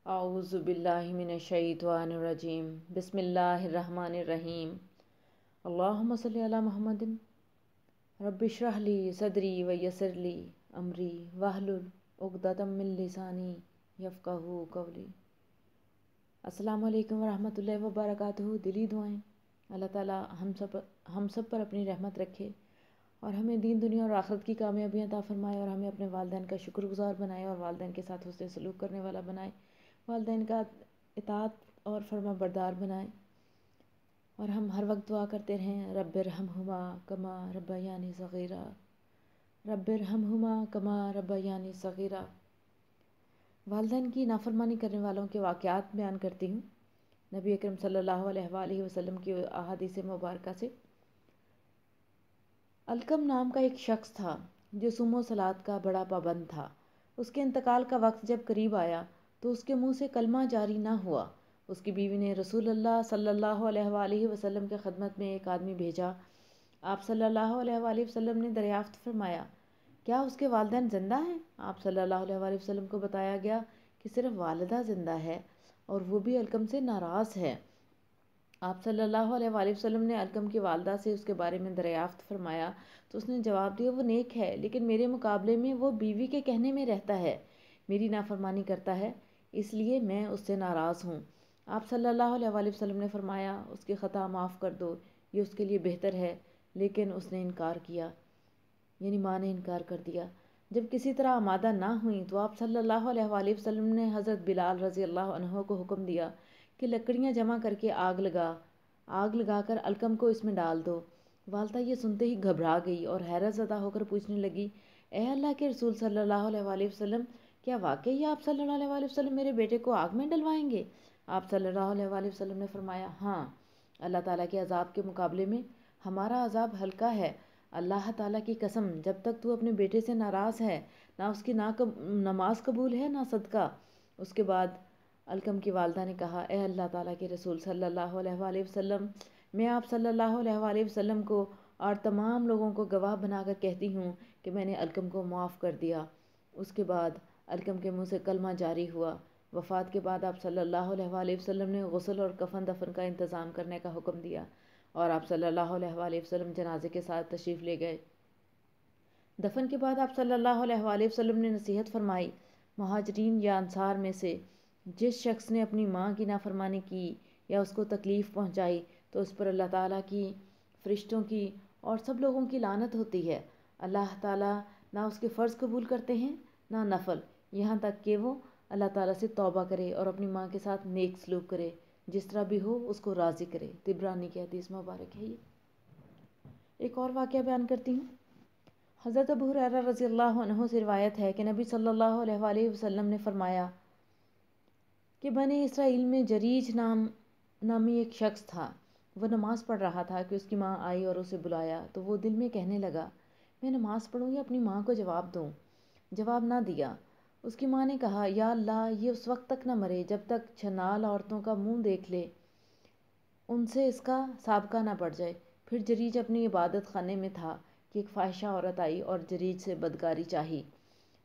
اعوذ باللہ من الشیطان الرجیم بسم اللہ الرحمن الرحیم اللہم صلی علی محمد رب اشرح لی صدری ویسر لی امری واحلل عقدۃ من لسانی یفقہوا قولی۔ السلام علیکم ورحمۃ اللہ وبرکاتہ۔ دلی دعائیں اللہ تعالی ہم سب پر اپنی رحمت رکھے اور ہمیں دین دنیا اور آخرت کی کامیابیاں عطا فرمائے، اور ہمیں اپنے والدین کا شکر گزار بنائے اور والدین کے ساتھ حسن سلوک کرنے والا بنائے، والدین کا اطاعت اور فرما بردار بنائے، اور ہم ہر وقت دعا کرتے رہیں رب ارحمہما کما ربیانی صغیرا، رب ارحمہما کما ربیانی صغیرا۔ والدین کی نافرمانی کرنے والوں کے واقعات بیان کرتی ہوں، نبی اکرم صلی اللہ علیہ وآلہ وسلم کی احادیث مبارکہ سے۔ علقم نام کا ایک شخص تھا جو صوم و صلات کا بڑا پابند تھا۔ اس کے انتقال کا وقت جب قریب آیا تو اس کے منہ سے کلمہ جاری نہ ہوا۔ اس کی بیوی نے رسول اللہ صلی اللہ علیہ وآلہ وسلم کے خدمت میں ایک آدمی بھیجا۔ آپ صلی اللہ علیہ وآلہ وسلم نے دریافت فرمایا، کیا اس کے والدین زندہ ہیں؟ آپ صلی اللہ علیہ وآلہ وسلم کو بتایا گیا کہ صرف والدہ زندہ ہے اور وہ بھی علقم سے ناراض ہے۔ آپ صلی اللہ علیہ وآلہ وسلم نے علقم کی والدہ سے اس کے بارے میں دریافت فرمایا تو اس نے جواب دیا، وہ نیک ہے لیکن میرے مقابلے میں وہ بیوی کے کہنے میں رہتا ہے، میری نافرمانی کرتا ہے، اس لیے میں اس سے ناراض ہوں۔ آپ صلی اللہ علیہ وآلہ وسلم نے فرمایا، اس کی خطا معاف کر دو، یہ اس کے لیے بہتر ہے، لیکن اس نے انکار کیا، یعنی ماں نے انکار کر دیا۔ جب کسی طرح آمادہ نہ ہوئیں تو آپ صلی اللہ علیہ وآلہ وسلم نے حضرت بلال رضی اللہ عنہ کو حکم دیا کہ لکڑیاں جمع کر کے آگ لگا کر علقم کو اس میں ڈال دو۔ والدہ یہ سنتے ہی گھبرا گئی اور حیرت زدہ ہو کر پوچھنے لگی، اے اللہ کے رسول صلی اللہ علیہ وآلہ وسلم، کیا واقعی آپ صلی اللہ علیہ وآلہ وسلم میرے بیٹے کو آگ میں ڈلوائیں گے؟ آپ صلی اللہ علیہ وآلہ وسلم نے فرمایا، ہاں، اللہ تعالیٰ کے عذاب کے مقابلے میں ہمارا عذاب ہلکا ہے۔ اللہ تعالیٰ کی قسم، جب تک تو اپنے بیٹے سے ناراض ہے، نہ اس کی نماز قبول ہے نہ صدقہ۔ اس کے بعد علقم کی والدہ نے کہا، اے اللہ تعالیٰ کے رسول صلی اللہ علیہ وآلہ وسلم، میں آپ صلی اللہ علیہ وآلہ وسلم کو اور تمام لوگوں کو گواہ بنا کر کہتی ہوں کہ میں نے علقم کو معاف کر دیا۔ اس کے بعد علقم کے منہ سے کلمہ جاری ہوا۔ وفات کے بعد آپ صلی اللہ علیہ وآلہ وسلم نے غسل اور کفن دفن کا انتظام کرنے کا حکم دیا، اور آپ صلی اللہ علیہ وآلہ وسلم جنازے کے ساتھ تشریف لے گئے۔ دفن کے بعد آپ صلی اللہ علیہ وآلہ وسلم نے نصیحت فرمائی، مہاجرین یا انصار میں سے جس شخص نے اپنی ماں کی نافرمانی کی یا اس کو تکلیف پہنچائی تو اس پر اللہ تعالیٰ کی، فرشتوں کی اور سب لوگوں کی لعنت ہوتی ہے۔ اللہ تعالیٰ نہ اس کے فرض قبول کرتے ہیں نہ نفل، یہاں تک کہ وہ اللہ تعالیٰ سے توبہ کرے اور اپنی ماں کے ساتھ نیک سلوک کرے، جس طرح بھی ہو اس کو راضی کرے۔ طبرانی کی حدیث مبارک ہے یہ۔ ایک اور واقعہ بیان کرتی ہوں۔ حضرت ابو ہریرہ رضی اللہ عنہ سے روایت ہے کہ نبی صلی اللہ علیہ وآلہ وسلم نے فرمایا کہ بنی اسرائیل میں جریج نامی ایک شخص تھا۔ وہ نماز پڑھ رہا تھا کہ اس کی ماں آئی اور اسے بلایا تو وہ دل میں کہنے لگا، میں نماز پڑھوں یا اپنی ماں کو جواب دوں؟ جواب نہ دیا۔ اس کی ماں نے کہا، یا اللہ، یہ اس وقت تک نہ مرے جب تک چھنال عورتوں کا منہ دیکھ لے، ان سے اس کا سابقہ نہ پڑ جائے۔ پھر جریج اپنی عبادت خانے میں تھا کہ ایک فاحشہ عورت آئی اور جریج سے بدکاری چاہی۔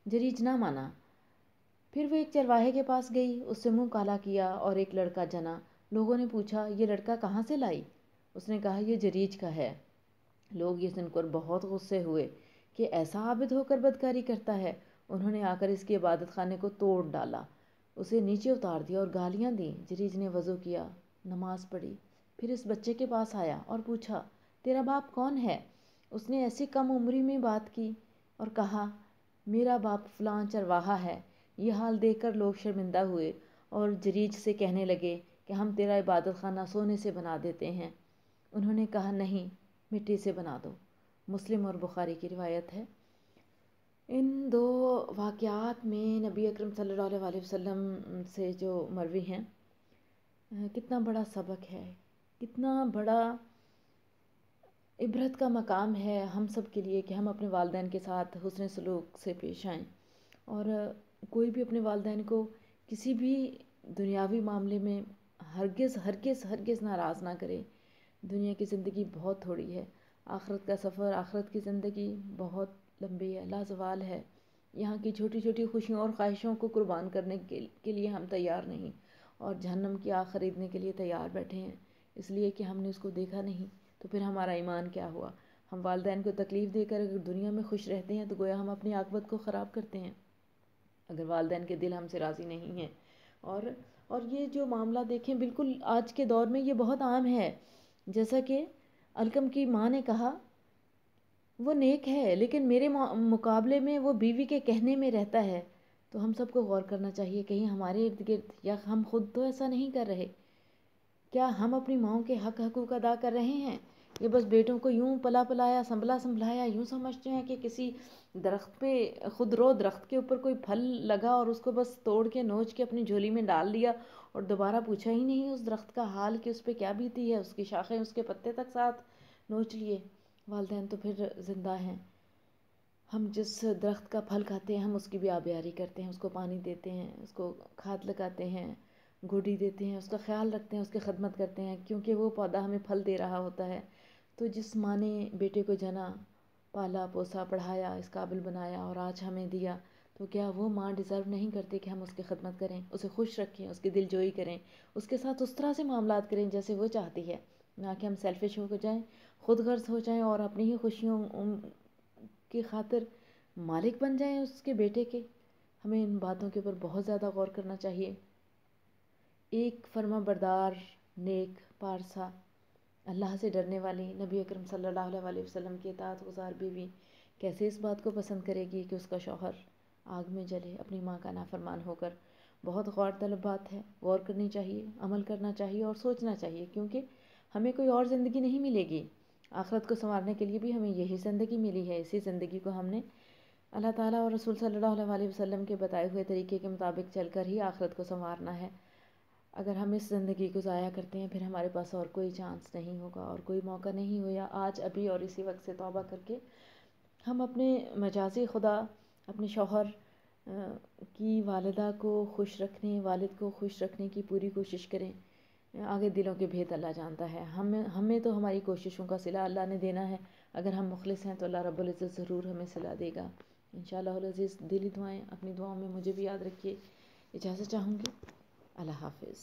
جریج نہ مانا۔ پھر وہ ایک چرواہے کے پاس گئی، اس سے منہ کالا کیا اور ایک لڑکا جنا۔ لوگوں نے پوچھا، یہ لڑکا کہاں سے لائی؟ اس نے کہا، یہ جریج کا ہے۔ لوگ یہ سن کر بہت غصے ہوئے کہ ایسا عابد ہو کر بدکاری کرتا ہے۔ انہوں نے آ کر اس کی عبادت خانے کو توڑ ڈالا، اسے نیچے اتار دیا اور گالیاں دیں۔ جریج نے وضو کیا، نماز پڑھی، پھر اس بچے کے پاس آیا اور پوچھا، تیرا باپ کون ہے؟ اس نے ایسی کم عمری میں بات کی اور کہا، میرا باپ فلاں چرواہا ہے۔ یہ حال دیکھ کر لوگ شرمندہ ہوئے اور جریج سے کہنے لگے کہ ہم تیرا عبادت خانہ سونے سے بنا دیتے ہیں۔ انہوں نے کہا، نہیں، مٹی سے بنا دو۔ مسلم اور بخاری کی روایت ہے۔ ان دو واقعات میں نبی اکرم صلی اللہ علیہ وآلہ وسلم سے جو مروی ہیں، کتنا بڑا سبق ہے، کتنا بڑا عبرت کا مقام ہے ہم سب کے لیے کہ ہم اپنے والدین کے ساتھ حسن سلوک سے پیش آئیں، اور کوئی بھی اپنے والدین کو کسی بھی دنیاوی معاملے میں ہرگز ہرگز ہرگز ناراض نہ کرے۔ دنیا کی زندگی بہت تھوڑی ہے، آخرت کا سفر، آخرت کی زندگی بہت لمبی ہے، لازوال ہے۔ یہاں کی چھوٹی چھوٹی خوشیوں اور خواہشوں کو قربان کرنے کے لیے ہم تیار نہیں، اور جہنم کی آگ خریدنے کے لیے تیار بیٹھے ہیں، اس لیے کہ ہم نے اس کو دیکھا نہیں۔ تو پھر ہمارا ایمان کیا ہوا؟ ہم والدین کو تکلیف دے کر اگر دنیا میں خوش رہتے ہیں تو گویا ہم اپنی عاقبت کو خراب کرتے ہیں، اگر والدین کے دل ہم سے راضی نہیں ہیں۔ اور یہ جو معاملہ دیکھیں، بالکل آج کے دور میں یہ بہت عام ہے۔ جیسا کہ علقم کی ماں نے کہا، وہ نیک ہے لیکن میرے مقابلے میں وہ بیوی کے کہنے میں رہتا ہے۔ تو ہم سب کو غور کرنا چاہیے، کہیں ہمارے ارد گرد یا ہم خود تو ایسا نہیں کر رہے، کیا ہم اپنی ماؤں کے حقوق ادا کر رہے ہیں؟ یہ بس بیٹوں کو یوں پلا پلایا سنبھلایا یوں سمجھتے ہیں کہ کسی درخت پہ خود رو درخت کے اوپر کوئی پھل لگا اور اس کو بس توڑ کے نوچ کے اپنی جھولی میں ڈال دیا، اور دوبارہ پوچھا ہی نہیں اس درخت کا حال کہ اس پہ کیا بیتی ہے، اس کی شاخیں اس کے پتے تک ساتھ نوچ لیے۔ والدین تو پھر زندہ ہیں، ہم جس درخت کا پھل کھاتے ہیں ہم اس کی بھی آبیاری کرتے ہیں، اس کو پانی دیتے ہیں، اس کو کھاد لگاتے ہیں، گوڈی دیتے ہیں، اس کا خیال رکھتے ہیں، اس کی خدمت کرتے ہیں، کیونکہ وہ پودا ہمیں پھل دے رہا ہوتا ہے۔ تو جس ماں نے بیٹے کو جنا، پالا پوسا پڑھایا، اس قابل بنایا اور آج ہمیں دیا، تو کیا وہ ماں ڈیزرو نہیں کرتی کہ ہم اس کی خدمت کریں، اسے خوش رکھیں، اس کی دل جوئی کریں، اس کے ساتھ اس طرح سے معاملات کریں جیسے وہ چاہتی ہے، نہ کہ ہم سیلفش ہو جائیں، خود غرض ہو جائیں اور اپنی ہی خوشیوں کی خاطر مالک بن جائیں اس کے بیٹے کے۔ ہمیں ان باتوں کے اوپر بہت زیادہ غور کرنا چاہیے۔ ایک فرما بردار، نیک، پارسا، اللہ سے ڈرنے والی، نبی اکرم صلی اللہ علیہ وسلم کی اطاعت گزار بیوی کیسے اس بات کو پسند کرے گی کہ اس کا شوہر آگ میں جلے اپنی ماں کا نافرمان ہو کر؟ بہت غور طلب بات ہے، غور کرنی چاہیے، عمل کرنا چاہیے اور سوچنا چاہیے، کیونکہ ہمیں کوئی اور زندگی نہیں ملے گی۔ آخرت کو سنوارنے کے لیے بھی ہمیں یہی زندگی ملی ہے، اسی زندگی کو ہم نے اللہ تعالیٰ اور رسول صلی اللہ علیہ وسلم کے بتائے ہوئے طریقے کے مطابق چل کر ہی آخرت کو سنوارنا ہے۔ اگر ہم اس زندگی کو ضائع کرتے ہیں پھر ہمارے پاس اور کوئی چانس نہیں ہوگا اور کوئی موقع نہیں ہویا۔ آج ابھی اور اسی وقت سے توبہ کر کے ہم اپنے مجازی خدا، اپنے شوہر کی والدہ کو خوش رکھنے، والد کو خوش رکھنے کی پوری کوشش کریں۔ آگے دلوں کے بھید اللہ جانتا ہے، ہمیں تو ہماری کوششوں کا صلہ اللہ نے دینا ہے۔ اگر ہم مخلص ہیں تو اللہ رب العزت ضرور ہمیں صلہ دے گا انشاءاللہ العزیز۔ دلی دعائیں، اپنی دعاؤں میں مجھے بھی یاد رکھیے۔ اجازت چاہوں گی، اللہ حافظ۔